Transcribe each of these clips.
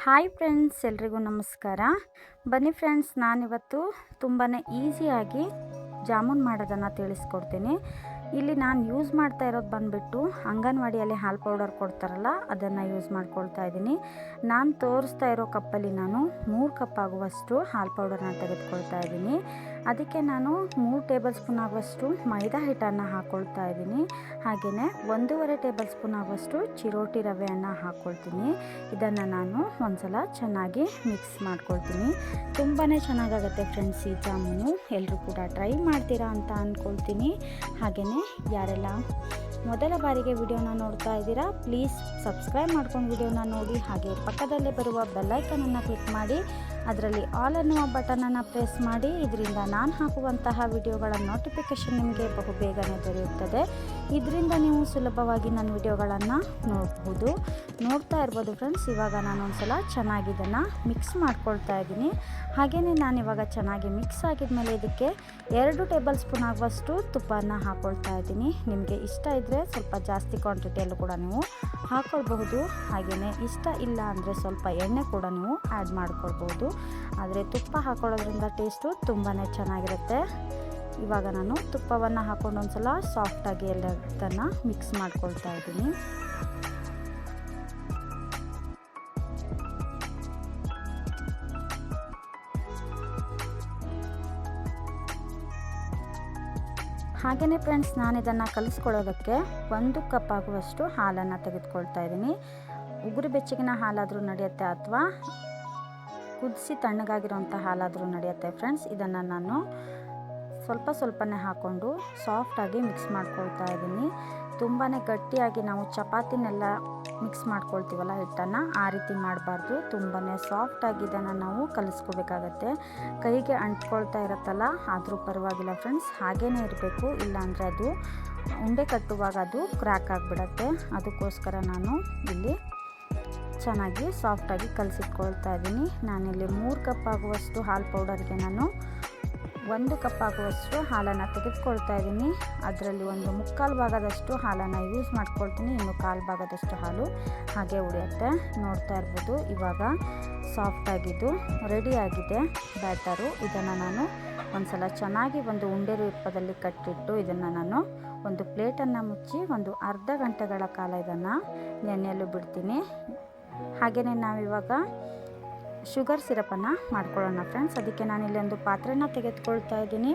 Hi friends, ಎಲ್ರಿಗೂ ನಮಸ್ಕಾರ. ಬನ್ನಿ ಫ್ರೆಂಡ್ಸ್, ನಾನಿವತ್ತು ತುಂಬಾ ಈಸಿಯಾಗಿ ಜಾಮೂನ್ ಮಾಡೋದನ್ನು ತಿಳಿಸ್ಕೊಡ್ತೀನಿ. ಇಲ್ಲಿ ನಾನು ಯೂಸ್ ಮಾಡ್ತಾ ಇರೋದು ಬಂದುಬಿಟ್ಟು ಅಂಗನವಾಡಿಯಲ್ಲಿ ಹಾಲು ಪೌಡರ್ ಕೊಡ್ತಾರಲ್ಲ, ಅದನ್ನು ಯೂಸ್ ಮಾಡ್ಕೊಳ್ತಾ ಇದ್ದೀನಿ. ನಾನು ತೋರಿಸ್ತಾ ಇರೋ ಕಪ್ಪಲ್ಲಿ ನಾನು 3 ಕಪ್ ಆಗುವಷ್ಟು ಹಾಲು ಪೌಡರ್ನ ತೆಗೆದುಕೊಳ್ತಾ ಇದ್ದೀನಿ. ಅದಕ್ಕೆ ನಾನು 3 ಟೇಬಲ್ ಸ್ಪೂನ್ ಆಗುವಷ್ಟು ಮೈದಾ ಹಿಟ್ಟನ್ನು ಹಾಕ್ಕೊಳ್ತಾ ಇದ್ದೀನಿ. ಹಾಗೆಯೇ 1.5 ಟೇಬಲ್ ಸ್ಪೂನ್ ಆಗುವಷ್ಟು ಚಿರೋಟಿ ರವೆಯನ್ನು ಹಾಕ್ಕೊಳ್ತೀನಿ. ಇದನ್ನು ನಾನು ಒಂದ್ಸಲ ಚೆನ್ನಾಗಿ ಮಿಕ್ಸ್ ಮಾಡ್ಕೊಳ್ತೀನಿ. ತುಂಬಾ ಚೆನ್ನಾಗಾಗುತ್ತೆ ಫ್ರೆಂಡ್ಸ್ ಈ ಜಾಮೂನು. ಎಲ್ಲರೂ ಕೂಡ ಟ್ರೈ ಮಾಡ್ತೀರಾ ಅಂತ ಅಂದ್ಕೊಳ್ತೀನಿ. ಹಾಗೆಯೇ ಯಾರೆಲ್ಲ ಮೊದಲ ಬಾರಿಗೆ ವಿಡಿಯೋನ ನೋಡ್ತಾ ಇದ್ದೀರಾ, ಪ್ಲೀಸ್ ಸಬ್ಸ್ಕ್ರೈಬ್ ಮಾಡ್ಕೊಂಡು ವಿಡಿಯೋನ ನೋಡಿ. ಹಾಗೆ ಪಕ್ಕದಲ್ಲೇ ಬರುವ ಬೆಲ್ಲೈಕನನ್ನು ಕ್ಲಿಕ್ ಮಾಡಿ, ಅದರಲ್ಲಿ ಆಲ್ ಅನ್ನುವ ಬಟನನ್ನು ಪ್ರೆಸ್ ಮಾಡಿ. ಇದರಿಂದ ನಾನು ಹಾಕುವಂತಹ ವಿಡಿಯೋಗಳ ನೋಟಿಫಿಕೇಷನ್ ನಿಮಗೆ ಬಹುಬೇಗನೆ ದೊರೆಯುತ್ತದೆ. ಇದರಿಂದ ನೀವು ಸುಲಭವಾಗಿ ನನ್ನ ವಿಡಿಯೋಗಳನ್ನು ನೋಡ್ತಾ ಇರ್ಬೋದು ಫ್ರೆಂಡ್ಸ್. ಇವಾಗ ನಾನು ಒಂದ್ಸಲ ಚೆನ್ನಾಗಿ ಇದನ್ನು ಮಿಕ್ಸ್ ಮಾಡ್ಕೊಳ್ತಾ ಇದ್ದೀನಿ. ಹಾಗೆಯೇ ನಾನಿವಾಗ ಚೆನ್ನಾಗಿ ಮಿಕ್ಸ್ ಆಗಿದ್ಮೇಲೆ ಇದಕ್ಕೆ 2 ಟೇಬಲ್ ಸ್ಪೂನ್ ಆಗುವಷ್ಟು ತುಪ್ಪನ ಹಾಕ್ಕೊಳ್ತಾ ಇದ್ದೀನಿ. ನಿಮಗೆ ಇಷ್ಟ ಇದ್ದರೆ ಸ್ವಲ್ಪ ಜಾಸ್ತಿ ಕ್ವಾಂಟಿಟಿಯಲ್ಲೂ ಕೂಡ ನೀವು ಹಾಕ್ಕೊಳ್ಬಹುದು. ಹಾಗೆಯೇ ಇಷ್ಟ ಇಲ್ಲ ಅಂದರೆ ಸ್ವಲ್ಪ ಎಣ್ಣೆ ಕೂಡ ನೀವು ಆ್ಯಡ್ ಮಾಡ್ಕೊಳ್ಬೋದು. ಆದರೆ ತುಪ್ಪ ಹಾಕ್ಕೊಳ್ಳೋದ್ರಿಂದ ಟೇಸ್ಟು ತುಂಬಾ ಚೆನ್ನಾಗಿರುತ್ತೆ. ಇವಾಗ ನಾನು ತುಪ್ಪವನ್ನು ಹಾಕ್ಕೊಂಡು ಒಂದ್ಸಲ ಸಾಫ್ಟಾಗಿ ಎಲ್ಲದನ್ನು ಮಿಕ್ಸ್ ಮಾಡ್ಕೊಳ್ತಾ ಇದ್ದೀನಿ. ಹಾಗೆಯೇ ಫ್ರೆಂಡ್ಸ್, ನಾನು ಇದನ್ನು ಕಲಿಸ್ಕೊಳ್ಳೋದಕ್ಕೆ 1 ಕಪ್ ಆಗುವಷ್ಟು ಹಾಲನ್ನು ತೆಗೆದುಕೊಳ್ತಾ ಇದ್ದೀನಿ. ಉಗುರು ಬೆಚ್ಚಗಿನ ಹಾಲಾದರೂ ನಡೆಯುತ್ತೆ, ಅಥವಾ ಕುದಿಸಿ ತಣ್ಣಗಾಗಿರೋಂಥ ಹಾಲಾದರೂ ನಡೆಯುತ್ತೆ ಫ್ರೆಂಡ್ಸ್. ಇದನ್ನು ನಾನು ಸ್ವಲ್ಪನೇ ಹಾಕ್ಕೊಂಡು ಸಾಫ್ಟಾಗಿ ಮಿಕ್ಸ್ ಮಾಡ್ಕೊಳ್ತಾ ಇದ್ದೀನಿ. ತುಂಬಾ ಗಟ್ಟಿಯಾಗಿ ನಾವು ಚಪಾತಿನೆಲ್ಲ ಮಿಕ್ಸ್ ಮಾಡ್ಕೊಳ್ತೀವಲ್ಲ ಹಿಟ್ಟನ್ನು, ಆ ರೀತಿ ಮಾಡಬಾರ್ದು. ತುಂಬಾ ಸಾಫ್ಟಾಗಿ ಇದನ್ನು ನಾವು ಕಲಿಸ್ಕೋಬೇಕಾಗತ್ತೆ. ಕೈಗೆ ಅಂಟ್ಕೊಳ್ತಾ ಇರುತ್ತಲ್ಲ, ಆದರೂ ಪರವಾಗಿಲ್ಲ ಫ್ರೆಂಡ್ಸ್, ಹಾಗೇ ಇರಬೇಕು. ಇಲ್ಲಾಂದರೆ ಅದು ಉಂಡೆ ಕಟ್ಟುವಾಗ ಅದು ಕ್ರ್ಯಾಕ್ ಆಗಿಬಿಡತ್ತೆ. ಅದಕ್ಕೋಸ್ಕರ ನಾನು ಇಲ್ಲಿ ಚೆನ್ನಾಗಿ ಸಾಫ್ಟಾಗಿ ಕಲಸಿಟ್ಕೊಳ್ತಾ ಇದ್ದೀನಿ. ನಾನಿಲ್ಲಿ 3 ಕಪ್ ಆಗುವಷ್ಟು ಹಾಲು ಪೌಡರ್ಗೆ ನಾನು 1 ಕಪ್ ಆಗುವಷ್ಟು ಹಾಲನ್ನು ತೆಗೆದುಕೊಳ್ತಾ ಇದ್ದೀನಿ. ಅದರಲ್ಲಿ 1/4 ಭಾಗದಷ್ಟು ಹಾಲನ್ನು ಯೂಸ್ ಮಾಡ್ಕೊಳ್ತೀನಿ. ಇನ್ನು 1/4 ಭಾಗದಷ್ಟು ಹಾಲು ಹಾಗೆ ಉಳಿಯುತ್ತೆ. ನೋಡ್ತಾ ಇರ್ಬೋದು, ಇವಾಗ ಸಾಫ್ಟಾಗಿದ್ದು ರೆಡಿಯಾಗಿದೆ ಬ್ಯಾಟರು. ಇದನ್ನು ನಾನು ಒಂದ್ಸಲ ಚೆನ್ನಾಗಿ ಒಂದು ಉಂಡೆ ರೂಪದಲ್ಲಿ ಕಟ್ಟಿಟ್ಟು ಇದನ್ನು ನಾನು ಒಂದು ಪ್ಲೇಟನ್ನು ಮುಚ್ಚಿ ಒಂದು ಅರ್ಧ ಗಂಟೆಗಳ ಕಾಲ ಇದನ್ನು ನೆನೆಯಲು ಬಿಡ್ತೀನಿ. ಹಾಗೆಯೇ ನಾವಿವಾಗ ಶುಗರ್ ಸಿರಪನ್ನು ಮಾಡ್ಕೊಳ್ಳೋಣ ಫ್ರೆಂಡ್ಸ್. ಅದಕ್ಕೆ ನಾನಿಲ್ಲಿ ಒಂದು ಪಾತ್ರೆನ ತೆಗೆದುಕೊಳ್ತಾ ಇದ್ದೀನಿ.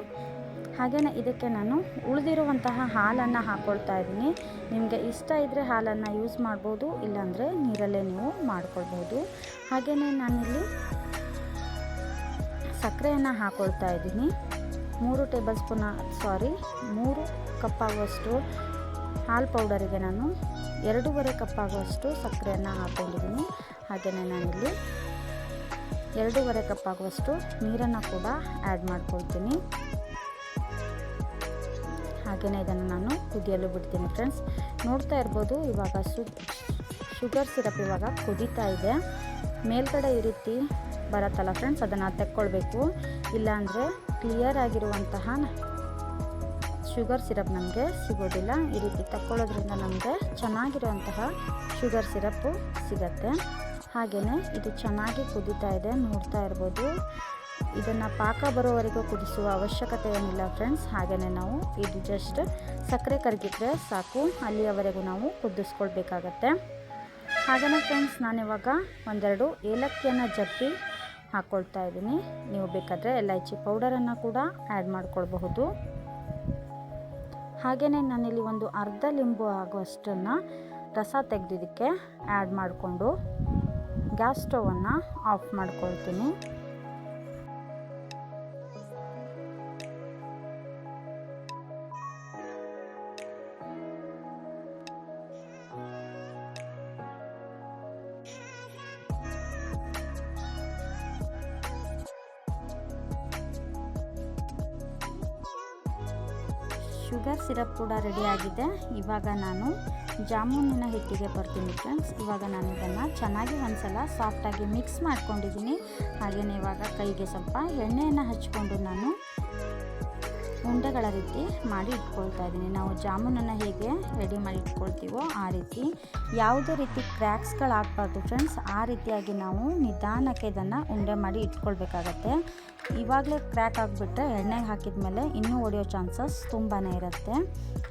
ಹಾಗೆಯೇ ಇದಕ್ಕೆ ನಾನು ಉಳಿದಿರುವಂತಹ ಹಾಲನ್ನು ಹಾಕ್ಕೊಳ್ತಾ ಇದ್ದೀನಿ. ನಿಮಗೆ ಇಷ್ಟ ಇದ್ದರೆ ಹಾಲನ್ನು ಯೂಸ್ ಮಾಡ್ಬೋದು, ಇಲ್ಲಾಂದರೆ ನೀರಲ್ಲೇ ನೀವು ಮಾಡ್ಕೊಳ್ಬೋದು. ಹಾಗೆಯೇ ನಾನಿಲ್ಲಿ ಸಕ್ಕರೆಯನ್ನು ಹಾಕ್ಕೊಳ್ತಾ ಇದ್ದೀನಿ. 3 ಕಪ್ ಆಗುವಷ್ಟು ಹಾಲು ಪೌಡರಿಗೆ ನಾನು 2.5 ಕಪ್ ಆಗುವಷ್ಟು ಸಕ್ಕರೆಯನ್ನು ಹಾಕ್ಕೊಂಡಿದ್ದೀನಿ. ಹಾಗೆಯೇ ನಾನಿಲ್ಲಿ 2.5 ಕಪ್ ಆಗುವಷ್ಟು ನೀರನ್ನು ಕೂಡ ಆ್ಯಡ್ ಮಾಡ್ಕೊಳ್ತೀನಿ. ಹಾಗೆಯೇ ಇದನ್ನು ನಾನು ಕುದಿಯಲು ಬಿಡ್ತೀನಿ ಫ್ರೆಂಡ್ಸ್. ನೋಡ್ತಾ ಇರ್ಬೋದು, ಇವಾಗ ಶುಗರ್ ಸಿರಪ್ ಇವಾಗ ಕುದೀತಾ ಇದೆ. ಮೇಲ್ಗಡೆ ಈ ರೀತಿ ಬರುತ್ತಲ್ಲ ಫ್ರೆಂಡ್ಸ್, ಅದನ್ನು ತೆಕ್ಕೊಳ್ಬೇಕು. ಇಲ್ಲಾಂದರೆ ಕ್ಲಿಯರ್ ಆಗಿರುವಂತಹ ಶುಗರ್ ಸಿರಪ್ ನಮಗೆ ಸಿಗೋದಿಲ್ಲ. ಈ ರೀತಿ ತಕ್ಕೊಳ್ಳೋದ್ರಿಂದ ನಮಗೆ ಚೆನ್ನಾಗಿರುವಂತಹ ಶುಗರ್ ಸಿರಪ್ಪು ಸಿಗತ್ತೆ. ಹಾಗೆಯೇ ಇದು ಚೆನ್ನಾಗಿ ಕುದೀತಾ ಇದೆ, ನೋಡ್ತಾ ಇರ್ಬೋದು. ಇದನ್ನು ಪಾಕ ಬರೋವರೆಗೂ ಕುದಿಸುವ ಅವಶ್ಯಕತೆ ಏನಿಲ್ಲ ಫ್ರೆಂಡ್ಸ್. ಹಾಗೆಯೇ ನಾವು ಇದು ಜಸ್ಟ್ ಸಕ್ಕರೆ ಕರಗಿದ್ರೆ ಸಾಕು, ಅಲ್ಲಿಯವರೆಗೂ ನಾವು ಕುದಿಸ್ಕೊಳ್ಬೇಕಾಗತ್ತೆ. ಹಾಗೆಯೇ ಫ್ರೆಂಡ್ಸ್, ನಾನಿವಾಗ 1-2 ಏಲಕ್ಕಿಯನ್ನು ಜಪ್ಪಿ ಹಾಕ್ಕೊಳ್ತಾ ಇದ್ದೀನಿ. ನೀವು ಬೇಕಾದರೆ ಎಲೈಚಿ ಪೌಡರನ್ನು ಕೂಡ ಆ್ಯಡ್ ಮಾಡ್ಕೊಳ್ಬಹುದು. ಹಾಗೆಯೇ ನಾನಿಲ್ಲಿ ಒಂದು ಅರ್ಧ ಲಿಂಬು ಆಗುವಷ್ಟನ್ನು ರಸ ತೆಗೆದಿದ್ದಕ್ಕೆ ಆ್ಯಡ್ ಮಾಡಿಕೊಂಡು ಗ್ಯಾಸ್ ಸ್ಟವನ್ನು ಆಫ್ ಮಾಡ್ಕೊಳ್ತೀನಿ. ಶುಗರ್ ಸಿರಪ್ ಕೂಡ ರೆಡಿಯಾಗಿದೆ. ಇವಾಗ ನಾನು ಜಾಮೂನಿನ ಹಿಟ್ಟಿಗೆ ಬರ್ತೀನಿ ಫ್ರೆಂಡ್ಸ್. ಇವಾಗ ನಾನು ಇದನ್ನು ಚೆನ್ನಾಗಿ ಒಂದ್ಸಲ ಸಾಫ್ಟಾಗಿ ಮಿಕ್ಸ್ ಮಾಡ್ಕೊಂಡಿದ್ದೀನಿ. ಹಾಗೆಯೇ ಇವಾಗ ಕೈಗೆ ಸ್ವಲ್ಪ ಎಣ್ಣೆಯನ್ನು ಹಚ್ಕೊಂಡು ನಾನು ಉಂಡೆಗಳ ರೀತಿ ಮಾಡಿ ಇಟ್ಕೊಳ್ತಾ ಇದ್ದೀನಿ. ನಾವು ಜಾಮೂನನ್ನು ಹೇಗೆ ರೆಡಿ ಮಾಡಿ ಇಟ್ಕೊಳ್ತೀವೋ ಆ ರೀತಿ, ಯಾವುದೇ ರೀತಿ ಕ್ರ್ಯಾಕ್ಸ್ಗಳಾಗಬಾರ್ದು ಫ್ರೆಂಡ್ಸ್. ಆ ರೀತಿಯಾಗಿ ನಾವು ನಿಧಾನಕ್ಕೆ ಇದನ್ನು ಉಂಡೆ ಮಾಡಿ ಇಟ್ಕೊಳ್ಬೇಕಾಗತ್ತೆ. ಇವಾಗಲೇ ಕ್ರ್ಯಾಕ್ ಆಗಿಬಿಟ್ರೆ ಎಣ್ಣೆಗೆ ಹಾಕಿದ ಮೇಲೆ ಇನ್ನೂ ಒಡೆಯೋ ಚಾನ್ಸಸ್ ತುಂಬಾ ಇರುತ್ತೆ.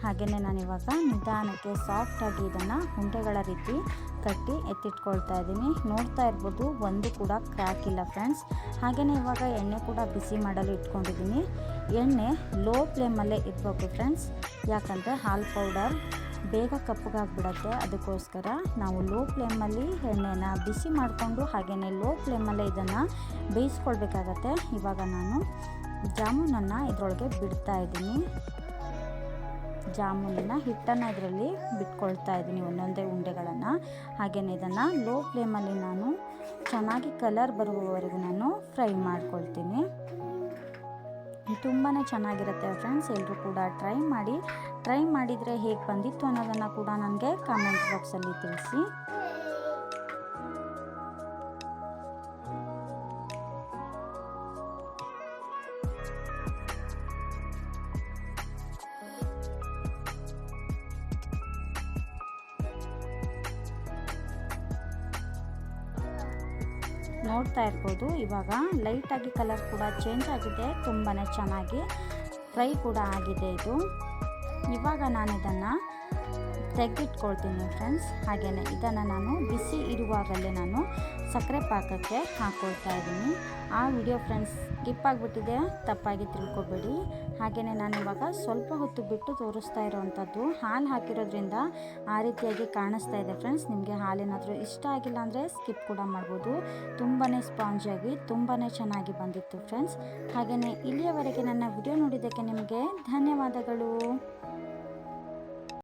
ಹಾಗೆಯೇ ನಾನಿವಾಗ ನಿಧಾನಕ್ಕೆ ಸಾಫ್ಟಾಗಿ ಇದನ್ನು ಉಂಡೆಗಳ ರೀತಿ ಕಟ್ಟಿ ಎತ್ತಿಟ್ಕೊಳ್ತಾ ಇದ್ದೀನಿ. ನೋಡ್ತಾ ಇರ್ಬೋದು, ಒಂದು ಕೂಡ ಕ್ರ್ಯಾಕ್ ಇಲ್ಲ ಫ್ರೆಂಡ್ಸ್. ಹಾಗೆಯೇ ಇವಾಗ ಎಣ್ಣೆ ಕೂಡ ಬಿಸಿ ಮಾಡಲು ಇಟ್ಕೊಂಡಿದ್ದೀನಿ. ಎಣ್ಣೆ ಲೋ ಫ್ಲೇಮಲ್ಲೇ ಇರಬೇಕು ಫ್ರೆಂಡ್ಸ್, ಯಾಕಂದರೆ ಹಾಲು ಪೌಡರ್ ಬೇಗ ಕಪ್ಪಗಾಗ್ಬಿಡತ್ತೆ. ಅದಕ್ಕೋಸ್ಕರ ನಾವು ಲೋ ಫ್ಲೇಮಲ್ಲಿ ಎಣ್ಣೆನ ಬಿಸಿ ಮಾಡಿಕೊಂಡು ಹಾಗೆಯೇ ಲೋ ಫ್ಲೇಮಲ್ಲೇ ಇದನ್ನು ಬೇಯಿಸ್ಕೊಳ್ಬೇಕಾಗತ್ತೆ. ಇವಾಗ ನಾನು ಜಾಮೂನನ್ನು ಇದರೊಳಗೆ ಬಿಡ್ತಾ ಇದ್ದೀನಿ. ಜಾಮೂನಿನ ಹಿಟ್ಟನ್ನು ಇದರಲ್ಲಿ ಬಿಟ್ಕೊಳ್ತಾ ಇದ್ದೀನಿ, ಒಂದೊಂದೇ ಉಂಡೆಗಳನ್ನು. ಹಾಗೆಯೇ ಇದನ್ನು ಲೋ ಫ್ಲೇಮಲ್ಲಿ ನಾನು ಚೆನ್ನಾಗಿ ಕಲರ್ ಬರುವವರೆಗೂ ನಾನು ಫ್ರೈ ಮಾಡ್ಕೊಳ್ತೀನಿ. ತುಂಬಾ ಚೆನ್ನಾಗಿರುತ್ತೆ ಫ್ರೆಂಡ್ಸ್. ಎಲ್ಲರೂ ಕೂಡ ಟ್ರೈ ಮಾಡಿದರೆ ಹೇಗೆ ಬಂದಿತ್ತು ಅನ್ನೋದನ್ನು ಕೂಡ ನನಗೆ ಕಾಮೆಂಟ್ ಬಾಕ್ಸಲ್ಲಿ ತಿಳಿಸಿ. ನೋಡ್ತಾ ಇರ್ಬೋದು, ಇವಾಗ ಲೈಟಾಗಿ ಕಲರ್ ಕೂಡ ಚೇಂಜ್ ಆಗಿದೆ, ತುಂಬಾ ಚೆನ್ನಾಗಿ ಫ್ರೈ ಕೂಡ ಆಗಿದೆ ಇದು. ಇವಾಗ ನಾನು ಇದನ್ನು ತೆಗೆದಿಟ್ಕೊಳ್ತೀನಿ ಫ್ರೆಂಡ್ಸ್. ಹಾಗೆಯೇ ಇದನ್ನು ನಾನು ಬಿಸಿ ಇರುವಾಗಲೇ ನಾನು ಸಕ್ಕರೆ ಪಾಕಕ್ಕೆ ಹಾಕ್ಕೊಳ್ತಾ ಇದ್ದೀನಿ. ಆ ವಿಡಿಯೋ ಫ್ರೆಂಡ್ಸ್ ಸ್ಕಿಪ್ ಆಗಿಬಿಟ್ಟಿದೆ, ತಪ್ಪಾಗಿ ತಿಳ್ಕೊಬೇಡಿ. ಹಾಗೆಯೇ ನಾನು ಇವಾಗ ಸ್ವಲ್ಪ ಹೊತ್ತು ಬಿಟ್ಟು ತೋರಿಸ್ತಾ ಇರೋವಂಥದ್ದು. ಹಾಲು ಹಾಕಿರೋದ್ರಿಂದ ಆ ರೀತಿಯಾಗಿ ಕಾಣಿಸ್ತಾ ಇದೆ ಫ್ರೆಂಡ್ಸ್. ನಿಮಗೆ ಹಾಲೇನಾದರೂ ಇಷ್ಟ ಆಗಿಲ್ಲ ಅಂದರೆ ಸ್ಕಿಪ್ ಕೂಡ ಮಾಡ್ಬೋದು. ತುಂಬಾ ಸ್ಪಾಂಜಿಯಾಗಿ ತುಂಬಾ ಚೆನ್ನಾಗಿ ಬಂದಿತ್ತು ಫ್ರೆಂಡ್ಸ್. ಹಾಗೆಯೇ ಇಲ್ಲಿಯವರೆಗೆ ನನ್ನ ವಿಡಿಯೋ ನೋಡಿದ್ದಕ್ಕೆ ನಿಮಗೆ ಧನ್ಯವಾದಗಳು.